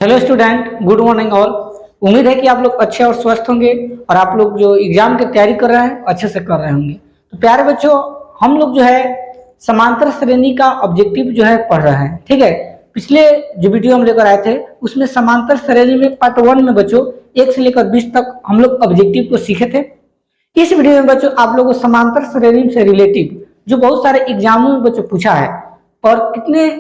Hello student, good morning all. उम्मीद है कि आप लोग अच्छे और स्वस्थ होंगे और आप लोग जो एग्जाम की तैयारी कर रहे हैं अच्छे से कर रहे होंगे। तो प्यारे बच्चों, हम लोग जो है समांतर श्रेणी का ऑब्जेक्टिव जो है पढ़ रहे हैं। ठीक है, पिछले जो वीडियो हम लेकर आए थे उसमें समांतर श्रेणी में पार्ट 1 में बच्चों 1 से लेकर 20 तक हम लोग ऑब्जेक्टिव को सीखे थे। इस वीडियो में बच्चों आप लोगों को समांतर श्रेणी से रिलेटिव जो बहुत सारे एग्जामों में बच्चों पूछा है और कितने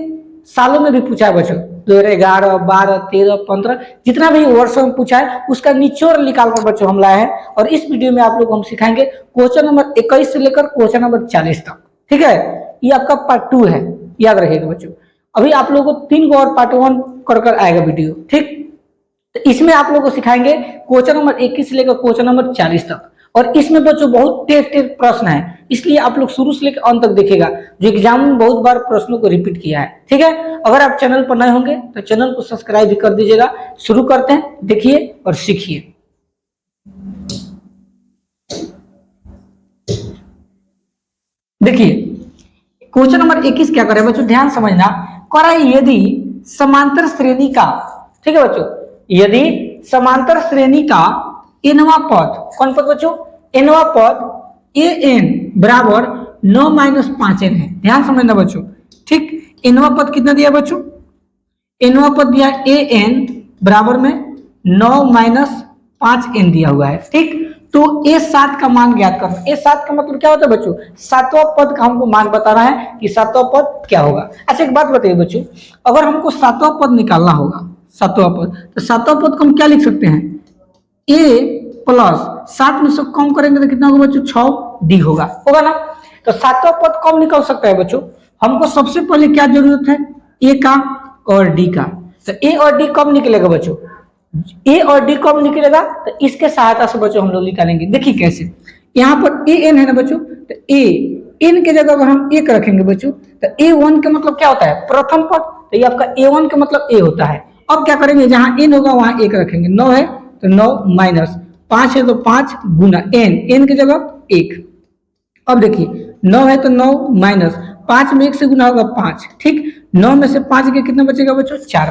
सालों में भी पूछा है बच्चों, 2011, 12, 13, 15 जितना भी वर्षों में पूछा है उसका निचोड़ निकाल कर बच्चों हम लाए हैं। और इस वीडियो में आप लोग हम सिखाएंगे क्वेश्चन नंबर 21 से लेकर क्वेश्चन नंबर 40 तक। ठीक है, ये आपका पार्ट 2 है, याद रखिएगा बच्चों। अभी आप लोगों को 3 और पार्ट 1 कर आएगा वीडियो। ठीक, तो इसमें आप लोगों को सिखाएंगे क्वेश्चन नंबर 21 से लेकर क्वेश्चन नंबर 40 तक। और इसमें बच्चों बहुत टेस्ट प्रश्न है, इसलिए आप लोग शुरू से लेकर अंत तक देखिएगा, जो एग्जाम में बहुत बार प्रश्नों को रिपीट किया है। ठीक है, अगर आप चैनल पर नए होंगे तो चैनल को सब्सक्राइब भी कर दीजिएगा। शुरू करते हैं, देखिए और सीखिए। देखिए क्वेश्चन नंबर 21 क्या करे बच्चों, ध्यान समझना। करा यदि समांतर श्रेणी का, ठीक है बच्चों, यदि समांतर श्रेणी का एनवा पद, कौन पद बच्चों, एनवा पद ए एन बराबर 9-5n है। ध्यान समझना बच्चों। ठीक, एनवा पद कितना दिया बच्चों, एनवा पद दिया ए एन बराबर में 9-5n दिया हुआ है। ठीक, तो A7 का मान ज्ञात करना। A7 का मतलब क्या होता है बच्चों, सातवां पद का हमको मान बता रहा है कि सातवां पद क्या होगा। अच्छा एक बात बताइए बच्चों, अगर हमको सातवां पद निकालना होगा, सातवां पद, तो सातवां पद को हम क्या लिख सकते हैं, A प्लस 7 में से कम करेंगे तो कितना होगा बच्चों, 6D होगा ना। तो सातवां पद कम निकल सकता है बच्चों। हमको सबसे पहले क्या जरूरत है, A का और D का। तो A और D कब निकलेगा बच्चों, A और D कब निकलेगा, तो इसके सहायता से बच्चों हम लोग निकालेंगे। देखिए कैसे, यहाँ पर ए एन है ना बच्चों, तो ए एन के जगह अगर हम एक रखेंगे बच्चों, तो A1 का मतलब क्या होता है, प्रथम पद, तो ये आपका A1 का मतलब A होता है। अब क्या करेंगे, जहां n होगा वहां एक रखेंगे। 9 है तो 9 माइनस 5 है तो 5 गुना n की जगह 1। अब देखिए 9 है तो 9 माइनस 5 में 1 से गुना होगा 5। ठीक, 9 में से 5 के कितना बचेगा बच्चों, 4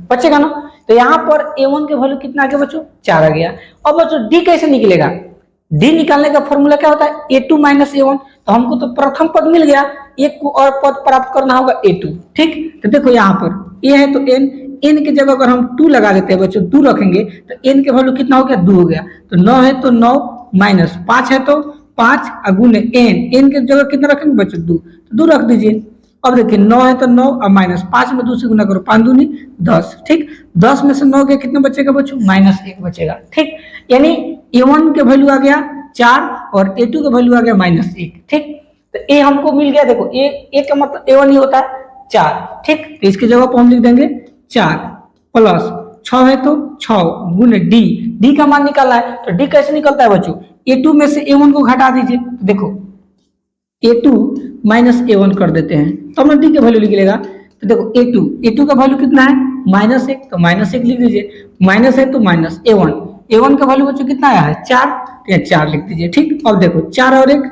बचेगा ना। तो यहाँ पर A1 के वैल्यू कितना आ गया बच्चों, 4 आ गया। अब बच्चों D कैसे निकलेगा, D निकालने का फॉर्मूला क्या होता है, A2 माइनस A1। तो हमको तो प्रथम पद मिल गया, एक को और पद प्राप्त करना होगा A2। ठीक, तो देखो यहाँ पर A है तो n की जगह अगर हम 2 लगा देते हैं बच्चों, 2 रखेंगे तो n के वैल्यू कितना हो गया, 2 हो गया। तो 9 है तो 9 माइनस 5 है तो 5 गुने n की जगह कितना रखेंगे बच्चों, 2, तो 2 रख दीजिए। अब देखिए 9 है तो 9 और माइनस 5 में 2 से गुना करो, 5 दूनी 10। ठीक, 10 में से 9 के कितना बचेगा बच्चों, -1 बचेगा। ठीक, यानी A1 के वैल्यू आ गया 4 और A2 का वैल्यू आ गया -1। ठीक, तो A हमको मिल गया, देखो A का मतलब A1 ही होता है 4। ठीक, तो इसकी जगह पर हम लिख देंगे 4 प्लस 6 है तो 6 गुने D का मान निकालना है। तो D कैसे निकलता है बच्चों, A2 में से A1 को घटा दीजिए। तो देखो A2 माइनस A1 कर देते हैं तो हम D का वैल्यू लिख लेगा। तो देखो A2 का वैल्यू कितना है, -1, तो -1 लिख दीजिए। माइनस है तो माइनस A1 का वैल्यू बच्चों कितना आया है, 4, तो 4 लिख दीजिए। ठीक, अब देखो 4 और 1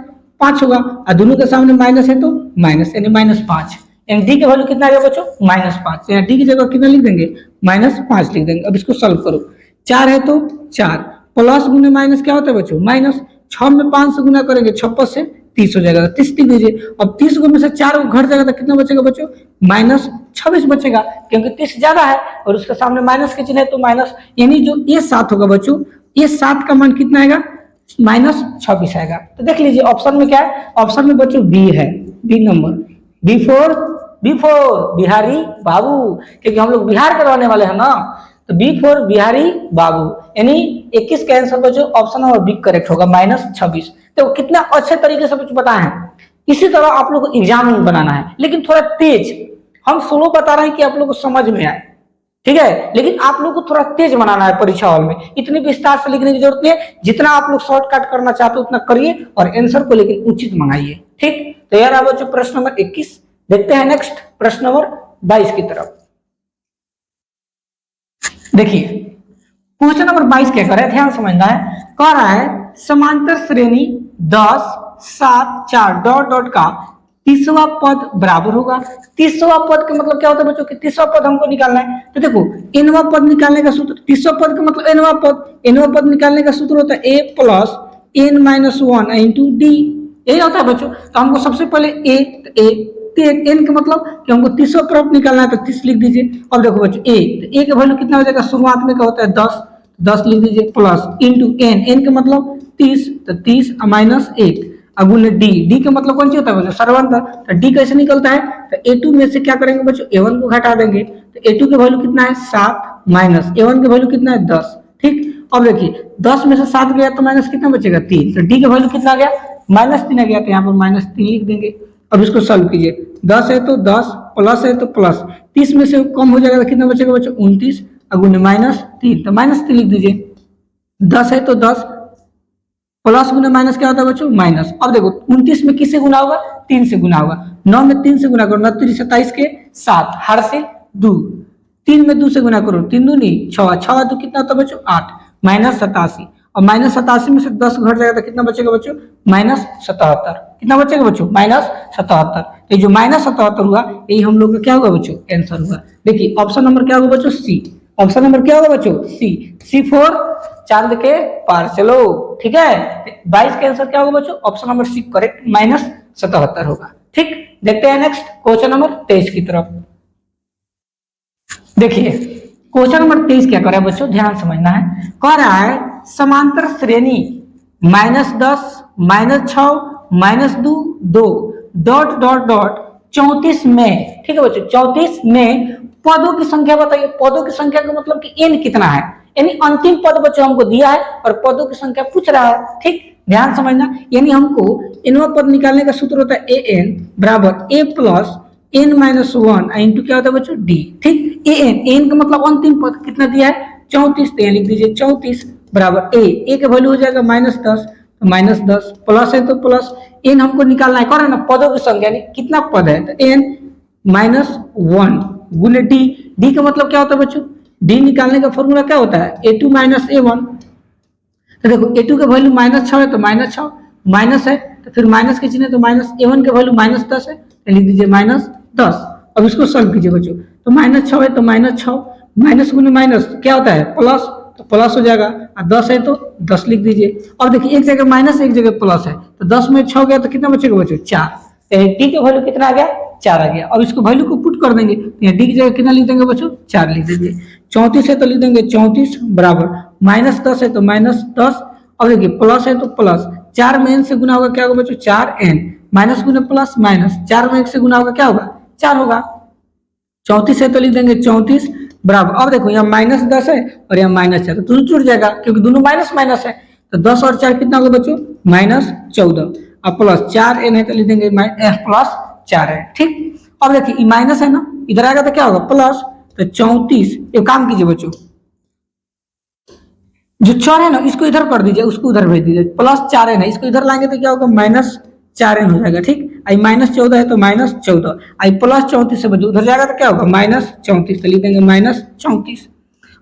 5 होगा, और दोनों के सामने माइनस है तो माइनस, यानी -5। यानी D का वैल्यू कितना आ गया बच्चों, -5। यहाँ D की जगह कितना लिख देंगे, -5 लिख देंगे। अब इसको सॉल्व करो, 4 है तो 4 प्लस गुने माइनस क्या होता है बच्चों, माइनस। 6 में 5 से गुना करेंगे, 6 से 30 हो जाएगा, 30 लिख दीजिए। अब 30 में से 4 को घट जाएगा तो कितना बचेगा बच्चों, -26 बचेगा, क्योंकि 30 ज्यादा है और उसके सामने माइनस के चिन्ह है तो माइनस, यानी जो A7 होगा बच्चों, A7 का मान कितना आएगा, -26 आएगा। तो देख लीजिए ऑप्शन में क्या है, ऑप्शन में बच्चों बी है, बी नंबर, बी4 बिहारी बाबू, क्योंकि हम लोग बिहार के रहने वाले हैं ना। तो B4 बिहारी बाबू, यानी 21 का आंसर बच्चों ऑप्शन नंबर बी करेक्ट होगा, -26। तो कितना अच्छे तरीके से कुछ बताए हैं। इसी तरह आप लोग को एग्जाम में बनाना है, लेकिन थोड़ा तेज। हम स्लो बता रहे हैं कि आप लोग को समझ में आए, ठीक है, लेकिन आप लोग को थोड़ा तेज बनाना है परीक्षा हॉल में। इतनी विस्तार से लिखने की जरूरत नहीं है, जितना आप लोग शॉर्टकट करना चाहते हो उतना करिए और आंसर को लेकिन उचित मंगाइए। ठीक, तो यार आप बच्चों प्रश्न नंबर 21 देखते हैं। नेक्स्ट प्रश्न नंबर 22 की तरफ देखिए। क्वेश्चन नंबर 22 क्या कर रहा है, ध्यान समझना है। कह रहा है समांतर श्रेणी 10, 7, 4 डॉट डॉट का तीसवा पद बराबर होगा। तीसवा पद का मतलब क्या होता है बच्चों कि तीसवा पद हमको निकालना है, तो देखो एनवा पद निकालने का सूत्र, तीसवा पद का मतलब एनवा पद निकालने का सूत्र होता है a plus n minus one into d, यही होता है बच्चों। तो हमको सबसे पहले एन का मतलब कि हमको तीसरा पद निकालना है, तो 30 लिख दीजिए। अब देखो बच्चों ए का वैल्यू कितना हो जाएगा, शुरुआत में क्या होता है 10, 10 लिख दीजिए प्लस इंटू एन का मतलब 30, तो 30 माइनस 1 अगुण डी का मतलब कौन सी होता है बच्चों, सर्वांतर। तो डी कैसे निकलता है, तो ए2 में से क्या करेंगे बच्चों, ए1 को घटा देंगे, तो ए2 के वैल्यू कितना है 7 माइनस ए1 के वैल्यू कितना है 10। ठीक, अब देखिए 10 में से 7 गया तो माइनस कितना बचेगा 3, तो डी का वैल्यू कितना आ गया -3 आ गया, तो यहाँ पर -3 लिख देंगे। अब इसको सॉल्व कीजिए, 10 है तो 10, प्लस है तो प्लस, 30 में से कम हो जाएगा तो कितना बचेगा बच्चों 29 अगुण -3, तो -3 लिख दीजिए। 10 है तो 10, प्लस गुना माइनस क्या होता है बच्चों माइनस। अब देखो 29 में किससे गुना होगा, 3 से गुना होगा, 9 में 3 से गुना करो, 9 3 27 के 7, हर से 2, 3 में 2 से गुना करो, 3 2 नहीं 6, 6 2 कितना होता है बच्चों 8, -87, और -87 में से 10 घट जाएगा तो कितना बचेगा बच्चों -77, कितना बचेगा बच्चों -77। ये जो -77 हुआ यही हम लोग का क्या होगा बच्चों आंसर होगा। देखिए ऑप्शन नंबर क्या होगा बच्चों सी, ऑप्शन नंबर क्या होगा बच्चों सी फॉर चांद के पार चलो, ठीक है। 22 का आंसर क्या होगा बच्चों, ऑप्शन नंबर सी करेक्ट -77 होगा। ठीक, देखते हैं नेक्स्ट क्वेश्चन नंबर 23 की तरफ। देखिए क्वेश्चन नंबर 23 क्या कर रहा है बच्चों, ध्यान समझना है। कह रहा है समांतर श्रेणी -10 -6 -2 2 डॉट डॉट डॉट 34 में, ठीक है बच्चों 34 में पदों की संख्या बताइए। पदों की संख्या का मतलब कि एन कितना है, यानी अंतिम पद बच्चों हमको दिया है और पदों की संख्या पूछ रहा है। ठीक, ध्यान समझना, यानी हमको एनवा पद निकालने का सूत्र होता है ए एन बराबर a plus n minus 1 into क्या होता है बच्चों डी। ठीक, एन का मतलब अंतिम पद कितना दिया है 34, तो लिख दीजिए 34 बराबर ए का वैल्यू हो जाएगा -10, तो -10 प्लस है तो प्लस एन हमको निकालना है, कौन है ना पदों की संख्या, यानी कितना पद है, तो एन -1 गुने डी का मतलब क्या होता है बच्चों, डी निकालने का फॉर्मूला क्या होता है a2 माइनस a1। तो देखो a2 का वैल्यू -6 है तो -6 माइनस है, तो फिर माइनस के चिन्ह, तो -a1 का वैल्यू -10 है, तो लिख दीजिए -10। अब इसको सॉल्व कीजिए बच्चों, तो -6 है तो -6 माइनस गुने माइनस क्या होता है प्लस, तो प्लस हो जाएगा, और 10 है तो 10 लिख दीजिए। और देखिए एक जगह माइनस एक जगह प्लस है, तो 10 में 6 गया तो कितना बचेगा बच्चों 4, डी का वैल्यू कितना आ गया 4 आ गया। अब इसको वैल्यू को पुट कर देंगे, डी की जगह कितना लिख देंगे बच्चों 4 लिख दीजिए। 34 है तो लिख देंगे 34 बराबर -10 है तो -10, और देखिए प्लस है तो प्लस, 4 में n से गुना होगा क्या होगा बच्चों 4n, माइनस गुना प्लस माइनस, 4 में 1 से गुना होगा क्या होगा 4 होगा। 34 है तो लिख देंगे 34 बराबर, अब देखो यहाँ -10 है और यहाँ -4 है, तो दोनों जुड़ जाएगा क्योंकि दोनों माइनस माइनस है, तो 10 और 4 कितना होगा बच्चों -14, अब प्लस 4n है तो लिख देंगे प्लस 4 है। ठीक, अब देखिए माइनस है ना, इधर आएगा तो क्या होगा प्लस, तो 34, एक काम कीजिए बच्चों जो 4 है ना इसको इधर कर दीजिए, उसको उधर भेज दीजिए, +4 है ना इसको इधर लाएंगे तो क्या होगा -4n हो जाएगा। ठीक, आई -14 है तो -14, आई +34 से बच्चों उधर जाएगा तो क्या होगा -34, तो लिख देंगे -34,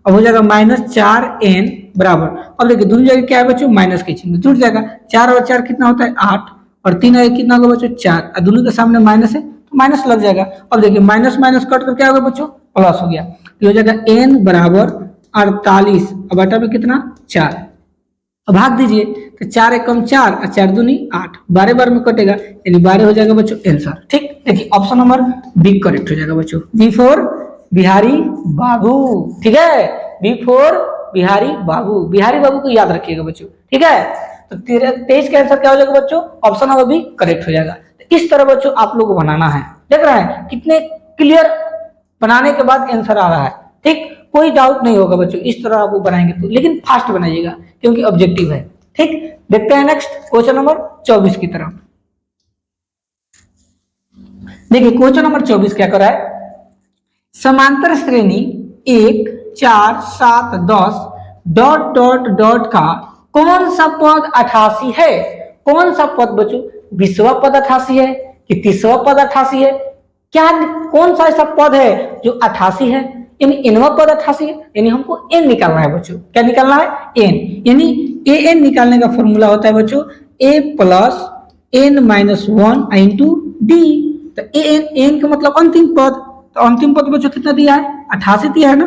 अब हो जाएगा -4n बराबर, अब देखिए दोनों जगह क्या है बच्चों माइनस के चिन्ह जुड़ जाएगा, 4 और 4 कितना होता है 8, और 3 है कितना होगा बच्चों 4, और दोनों के सामने माइनस है तो माइनस लग जाएगा। अब देखिए माइनस माइनस कट कर क्या होगा बच्चों प्लस हो गया, तो हो जाएगा n बराबर 48, अब बटा में कितना 4, अब भाग दीजिए, तो 4 एक कम 4 और 4 दूनी 8, 12 बार में कटेगा यानी 12 हो जाएगा बच्चों आंसर। ठीक, देखिए ऑप्शन नंबर बी करेक्ट हो जाएगा बच्चों, बी फॉर बिहारी बाबू। ठीक है, बी फॉर बिहारी बाबू, बिहारी बाबू को याद रखिएगा बच्चों। ठीक है, तो 23 का आंसर क्या हो जाएगा बच्चों ऑप्शन नंबर बी करेक्ट हो जाएगा। तो इस तरह बच्चों आप लोग को बनाना है, देख रहे हैं कितने क्लियर बनाने के बाद आंसर आ रहा है। ठीक, कोई डाउट नहीं होगा बच्चों, इस तरह आप बनाएंगे तो, लेकिन फास्ट बनाइएगा क्योंकि ऑब्जेक्टिव है। ठीक, देखते हैं नेक्स्ट क्वेश्चन नंबर 24 की तरफ। देखिए क्वेश्चन नंबर 24 क्या कर रहा है, समांतर श्रेणी 1 4 7 10 डॉट डॉट डॉट का कौन सा पद 88 है। कौन सा पद बच्चों, 20वां पद 88 है कि 30वां पद 88 है, क्या कौन सा ऐसा पद है जो 88 है, यानी एनवा पद 88 है, यानी हमको एन निकालना है बच्चों। क्या निकालना है एन, यानी ए एन निकालने का फॉर्मूला होता है बच्चों a plus n minus 1 into d. तो एन, एन का मतलब अंतिम पद, तो अंतिम पद बच्चों कितना दिया है 88 दिया है ना,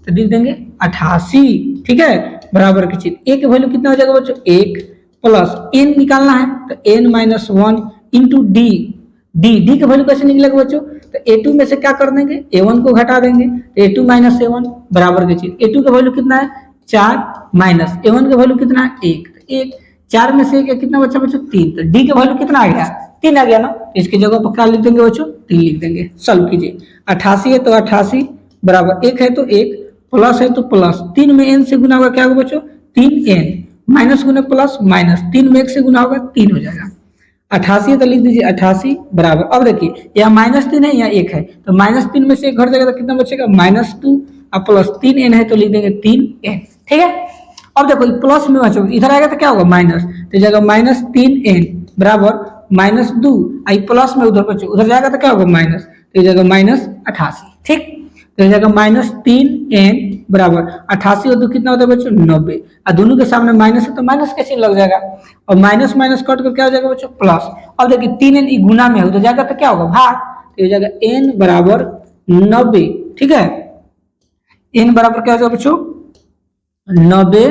तो लिख देंगे 88, ठीक है, बराबर की चीज। ए की वैल्यू कितना हो जाएगा बच्चों 1 प्लस एन निकालना है तो n minus 1 into d. D की वैल्यू कैसे निकलेगा बच्चों, तो ए2 में से क्या कर देंगे a1 को घटा देंगे, तो a2 माइनस a1 बराबर की चीज। a2 का वैल्यू कितना है 4 माइनस a1 का वैल्यू कितना है 1, तो 1 4 में से कितना बचा बच्चों 3, तो डी का वैल्यू कितना आ गया 3 आ गया ना, तो इसकी जगह पर क्या लिख देंगे बच्चों 3 लिख देंगे। सॉल्व कीजिए, 88 है तो 88 बराबर 1 है तो 1 प्लस है तो प्लस 3 में n से गुना होगा क्या होगा बच्चों 3n, माइनस गुना प्लस माइनस 3 में 1 से गुना होगा 3 हो जाएगा। 88 तो लिख दीजिए 88 बराबर, अब देखिए यहाँ -3 है यहाँ 1 है, तो -3 में से 1 घट जाएगा तो कितना बचेगा -2 और प्लस 3n है तो लिख देंगे 3n, ठीक है। अब देखो प्लस में बचोगे इधर आएगा तो क्या होगा माइनस, तो जगह -3n बराबर -2, आई प्लस में उधर बचो उधर जाएगा तो क्या होगा माइनस, तो जगह -88, ठीक। तो जगह -3n बराबर 88 और 2 कितना होता है बच्चों 90, और दोनों के सामने माइनस है तो माइनस कैसे लग जाएगा, और माइनस माइनस कट कर क्या हो जाएगा बच्चों प्लस। अब देखिए 3n गुना में है तो जाएगा तो क्या होगा भाग, तो ये जाएगा n बराबर 90, ठीक है। n बराबर क्या हो जाएगा बच्चों 90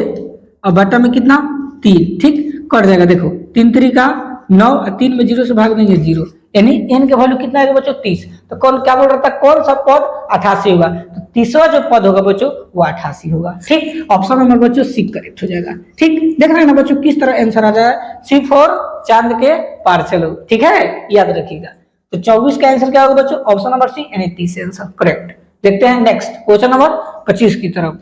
और बटा में कितना 3, ठीक, कट जाएगा। देखो 3 3 का 9, 3 में 0 से भाग देंगे 0, यानी n का वैल्यू कितना आएगा बच्चों 30। तो कौन क्या बोल रहा था कौन सा पद 88 होगा, तो 30वां जो पद होगा बच्चों वो 88 होगा, ठीक। ऑप्शन नंबर बच्चों सी करेक्ट हो जाएगा, ठीक। देख रहे हैं ना बच्चों किस तरह आंसर आ जाए, सिर्फ और चांद के पार चलो, ठीक है, याद रखिएगा। तो 24 का आंसर क्या होगा बच्चों ऑप्शन नंबर सी यानी 30 आंसर करेक्ट। देखते हैं नेक्स्ट क्वेश्चन नंबर 25 की तरफ।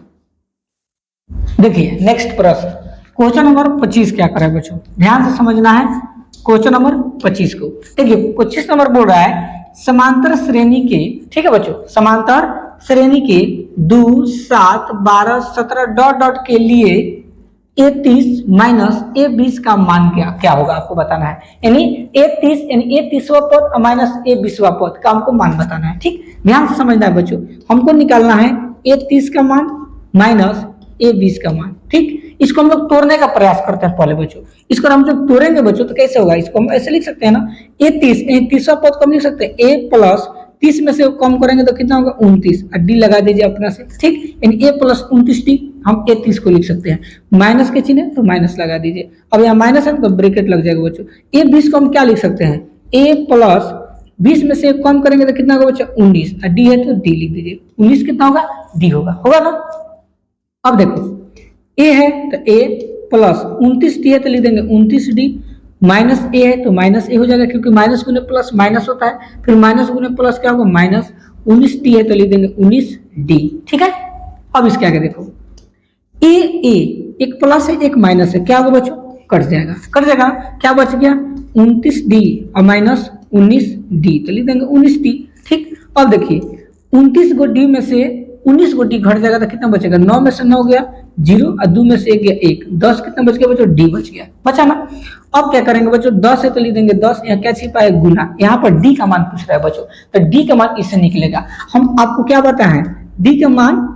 देखिए नेक्स्ट प्रश्न क्वेश्चन नंबर 25 क्या करे बच्चों, ध्यान से समझना है क्वेश्चन नंबर 25 को। देखिए 25 नंबर बोल रहा है समांतर श्रेणी के, ठीक है बच्चों, समांतर श्रेणी के 2 7 12 17 डॉट डॉट के लिए a30 माइनस a20 का मान क्या होगा आपको बताना है, यानी a30 यानी a30वां पद माइनस a20वां पद का हमको मान बताना है, ठीक। ध्यान से समझना है बच्चों, हमको निकालना है a30 का मान माइनस a20 का मान, ठीक। इसको हम लोग तोड़ने का प्रयास करते हैं पहले बच्चों, इसको हम जब तोड़ेंगे बच्चों तो कैसे होगा, इसको हम ऐसे लिख सकते हैं ना a30 30वां पद को हम लिख सकते हैं a प्लस 30 में से कम करेंगे तो कितना होगा 29, और डी लगा दीजिए अपना से, ठीक, यानी a प्लस 29 डी हम a30 को लिख सकते हैं, माइनस के चिन्ह तो माइनस लगा दीजिए, अब यहाँ माइनस है तो ब्रैकेट लग जाएगा बच्चों। a20 को हम क्या लिख सकते हैं a प्लस 20 में से कम करेंगे तो कितना होगा बच्चों 19, और डी है तो डी लिख दीजिए, 19 कितना होगा डी होगा ना। अब देखो a है तो a प्लस 29 डी है तो लिख देंगे 29 डी, माइनस ए है तो माइनस ए हो जाएगा क्योंकि माइनस गुने प्लस माइनस होता है, फिर माइनस गुने प्लस क्या होगा माइनस 19 डी है तो लिख देंगे 19 डी, ठीक है। अब इसके आगे देखो ए एक प्लस है एक माइनस है, क्या होगा बच्चों कट जाएगा, क्या बच गया 29 डी और माइनस 19 डी तो लिख देंगे 19 डी, ठीक। अब देखिए 29 गो डी में से 19 गो डी घट जाएगा तो कितना बचेगा, 9 में से 9 गया 0 और 2 में से 1 गया 1, 10 कितना बच गया बच्चों डी बच गया, बचा ना। अब क्या करेंगे बच्चों 10 है तो लिख देंगे 10, यहाँ क्या छिपा है गुना, यहाँ पर डी का मान पूछ रहा है बच्चों, तो डी का मान इससे निकलेगा। हम आपको क्या बताएं डी का मान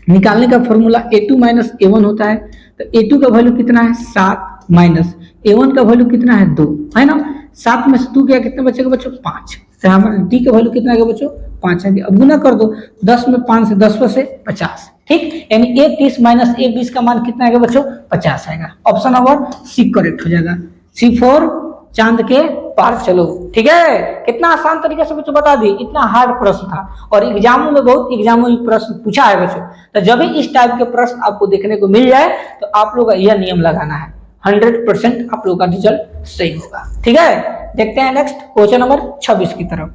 निकालने का फॉर्मूला a2 माइनस a1 होता है, तो a2 का वैल्यू कितना है 7 माइनस a1 का वैल्यू कितना है 2, है ना। 7 में से 2 गया कितना बचेगा बच्चों 5, तो हमारे डी का वैल्यू कितना आएगा बच्चों 5 आएगा। अब गुना कर दो 10 में 5 से 10 से 50, ठीक, यानी a30 माइनस a20 का मान कितना आएगा बच्चों 50 आएगा। ऑप्शन नंबर सी करेक्ट हो जाएगा, सी फॉर चांद के पार चलो, ठीक है। कितना आसान तरीके से बच्चों बता दी, इतना हार्ड प्रश्न था और एग्जामों में बहुत एग्जामों में प्रश्न पूछा है बच्चों, तो जब भी इस टाइप के प्रश्न आपको देखने को मिल जाए तो आप लोग का यह नियम लगाना है, 100% आप लोगों का रिजल्ट सही होगा, ठीक है। देखते हैं नेक्स्ट क्वेश्चन नंबर 26 की तरफ।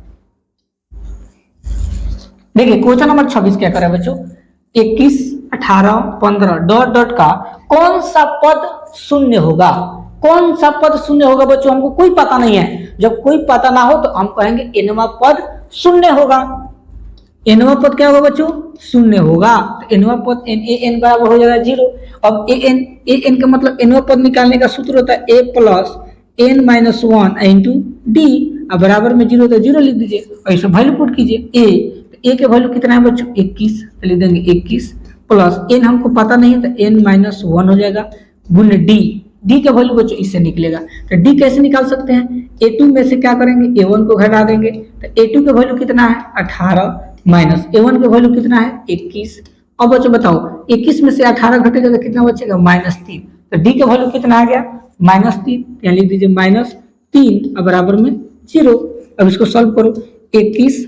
देखिए क्वेश्चन नंबर 26 क्या करे बच्चों, 21 18 15 डॉट डॉट का कौन सा पद शून्य होगा, कौन सा पद शून्य होगा बच्चों, हमको कोई पता नहीं है। जब कोई पता ना हो तो हम कहेंगे एनवा पद शून्य होगा, एनवा पद क्या होगा बच्चों शून्य होगा, तो एनवा पद एन बराबर हो जाएगा 0। अब एन का मतलब एनवा पद निकालने का सूत्र होता है a plus n minus 1 into D, अब बराबर में 0 तो 0 लिख दीजिए, ऐसे वैल्यू पुट कीजिए a के वैल्यू कितना है बच्चों 21, तो लिख देंगे 21 प्लस n हमको पता नहीं है तो n माइनस 1 हो जाएगा गुण डी का वैल्यू बच्चों इससे निकलेगा, तो डी कैसे निकाल सकते हैं A2 में से क्या करेंगे, A1 को घटा देंगे, तो A2 का वैल्यू कितना है 18 माइनस A1 का वैल्यू कितना है 21। अब बच्चों बताओ 21 में से 18 घटेगा तो कितना बचेगा -3, तो डी का वैल्यू कितना आ गया -3, यहाँ लिख दीजिए -3 और बराबर में 0। अब इसको सॉल्व करो, 21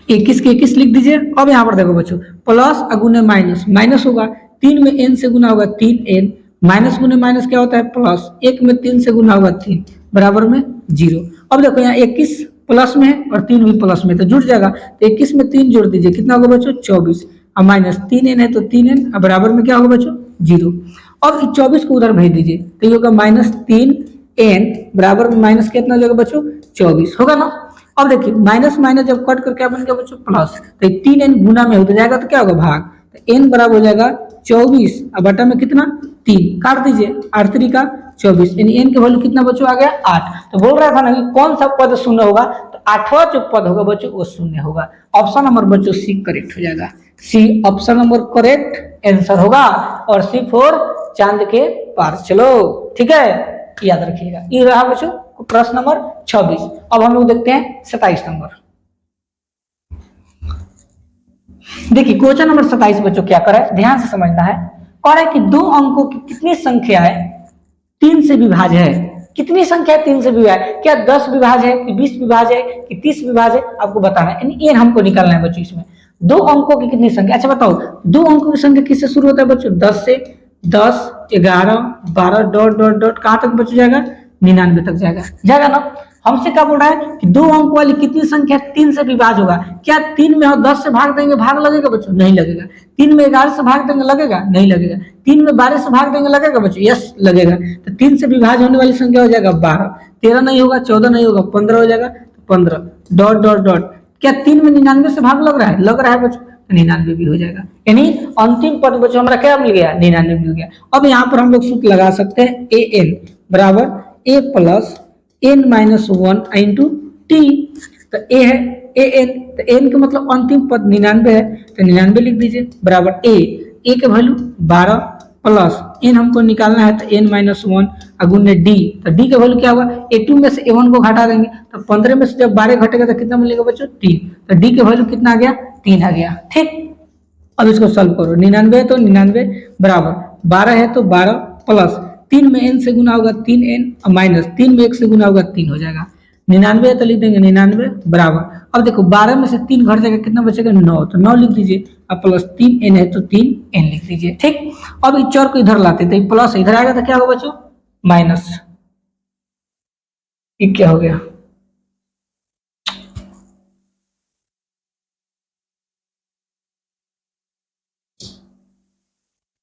के 21 लिख दीजिए। अब यहाँ पर देखो बच्चों प्लस अगुने माइनस, माइनस होगा 3 में n से गुना होगा 3n, माइनस गुने माइनस क्या होता है प्लस, 1 में 3 से गुना होगा 3 बराबर में 0। अब देखो यहाँ 21 प्लस में है और 3 भी प्लस में, तो जुड़ जाएगा, तो 21 में 3 जोड़ दीजिए, कितना होगा बच्चों 24, और माइनस 3n है तो 3n और बराबर में क्या होगा बच्चों 0। अब 24 को उधर भेज दीजिए, तो ये होगा -3n बराबर में माइनस कितना हो जाएगा बच्चों 24 होगा ना। अब देखिए माइनस माइनस जब कट कर क्या बन गया बच्चों प्लस, तो 3n गुना में हो जाएगा तो क्या होगा भाग, तो n बराबर हो जाएगा 24 और बटा में कितना 3, काट दीजिए 8 3 का 24, यानी n के वैल्यू कितना बच्चों आ गया 8। तो बोल रहा था ना कि कौन सा पद शून्य होगा, तो 8वां जो पद होगा बच्चों वो शून्य होगा। ऑप्शन नंबर बच्चों सी करेक्ट हो जाएगा, C option number correct answer होगा, और सी फॉर चांद के पार चलो, ठीक है याद रखिएगा। ये रहा बच्चों प्रश्न नंबर 26। अब हम लोग देखते हैं 27 नंबर। देखिए क्वेश्चन नंबर 27 बच्चों क्या करे, ध्यान से समझना है। और है कि दो अंकों की कितनी संख्या है 3 से विभाज्य है, कितनी संख्या 3 से विभाज्य है, क्या 10 विभाज्य है कि 20 विभाज्य है कि 30 विभाज्य है, आपको बताना है, यानी ये हमको निकालना है बच्चों। इसमें दो अंकों की कितनी संख्या, अच्छा बताओ दो अंकों की संख्या किससे शुरू होता है बच्चों 10 से, 10 11 12 डॉट डॉट डॉट कहां तक बच जाएगा 99 तक जाएगा, जाएगा ना। हमसे क्या बोल रहा है कि दो अंक वाली कितनी संख्या 3 से विभाज्य होगा, क्या 3 में 10 से भाग देंगे भाग लगेगा बच्चों, नहीं लगेगा। 3 में 11 से भाग देंगे लगेगा, नहीं लगेगा। 3 में 12 से भाग देंगे लगेगा बच्चों, यस लगेगा। तो 3 से विभाज्य होने वाली संख्या हो जाएगा 12, 13 नहीं होगा, 14 नहीं होगा, 15 हो जाएगा, 15 डॉट डॉट डॉट। क्या 3 में 99 से भाग लग रहा है, लग रहा है बच्चों, 99 भी हो जाएगा, यानी अंतिम पद बच्चों हमारा क्या मिल गया 99 मिल गया। अब यहाँ पर हम लोग सूत्र लगा सकते हैं an बराबर a plus n minus 1 into T. तो a है an, तो n का मतलब अंतिम पद 99 है, तो 99 लिख दीजिए बराबर a के वैल्यू 12 प्लस n हमको निकालना है, तो n माइनस 1 अगुने d, तो d का वैल्यू क्या होगा a2 में से a1 को घटा देंगे, तो 15 में से जब 12 घटेगा तो कितना मिलेगा बच्चों 3, तो d का वैल्यू कितना आ गया 3 आ गया, ठीक। अब इसको सॉल्व करो, 99 है तो 99 बराबर 12 है तो 12 प्लस 3 में n से गुना होगा 3n और माइनस 3 में 1 से गुना होगा 3 हो जाएगा। 99 है तो लिख देंगे 99 बराबर, अब देखो 12 में से 3 घट जाएगा, कितना बचेगा 9, तो 9 लिख दीजिए, अब प्लस 3n है तो 3n लिख दीजिए, ठीक। अब इस चर को इधर लाते तो प्लस इधर आएगा तो क्या होगा बच्चों माइनस, ये क्या हो गया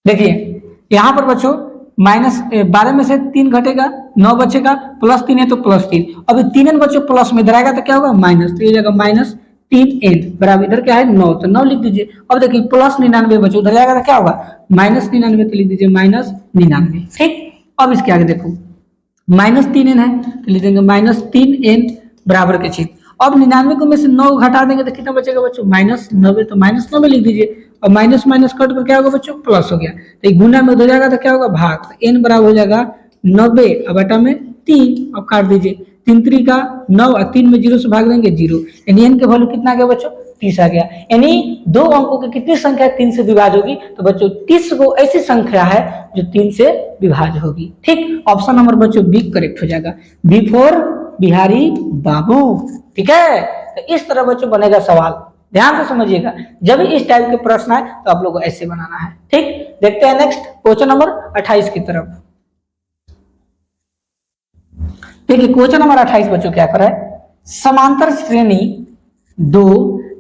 देखिए यहां पर बच्चों -12 में से 3 घटेगा 9 बचेगा, प्लस 3 है तो प्लस 3, अभी 3n बच्चों प्लस में इधर आएगा तो क्या होगा माइनस, तो ये जाएगा -3n बराबर इधर क्या है 9, तो 9 लिख दीजिए। अब देखिए प्लस 99 बच्चों उधर जाएगा तो क्या होगा -99, तो लिख दीजिए -99, ठीक। अब इसके आगे देखो -3n है तो लिख देंगे -3n बराबर के छेद। अब 99 को में से 9 घटा देंगे तो कितना बचेगा बच्चों -90, तो -9 लिख दीजिए, और माइनस माइनस कट कर क्या होगा बच्चों प्लस हो गया, तो गुना में हो जाएगा तो क्या होगा भाग, तो n बराबर हो जाएगा 90 और बटा में 3, अब काट दीजिए 3 3 का 9 और 3 में 0 से भाग देंगे 0, यानी n के वैल्यू कितना आ गया बच्चों 30 आ गया। यानी दो अंकों की कितनी संख्या 3 से विभाज्य होगी, तो बच्चों 30 को ऐसी संख्या है जो 3 से विभाज्य होगी, ठीक। ऑप्शन नंबर बच्चों बी करेक्ट हो जाएगा, बी फॉर बिहारी बाबू, ठीक है। तो इस तरह बच्चों बनेगा सवाल, ध्यान से समझिएगा, जब भी इस टाइप के प्रश्न आए तो आप लोगों को ऐसे बनाना है, ठीक। देखते हैं नेक्स्ट क्वेश्चन नंबर 28 की तरफ। देखिए क्वेश्चन नंबर 28 बच्चों क्या कर रहा है, समांतर श्रेणी 2